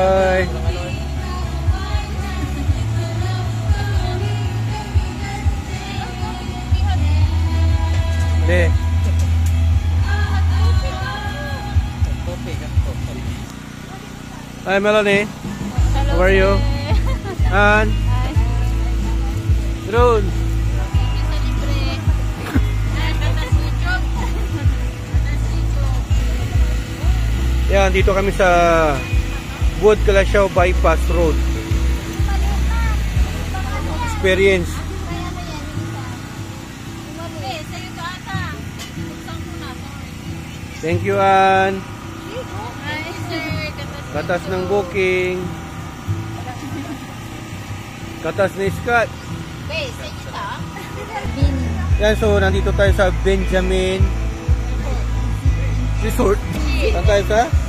Bye. Hindi. Hi Melanie. Hello, How are you? And Ron. Yan, dito kami sa Wood Calasiao Bypass Road. Experience. Thank you, Ann. Katas ng booking. Katas ni Scott. Yan, so nandito tayo sa Benjamin Resort. Saan tayo sa?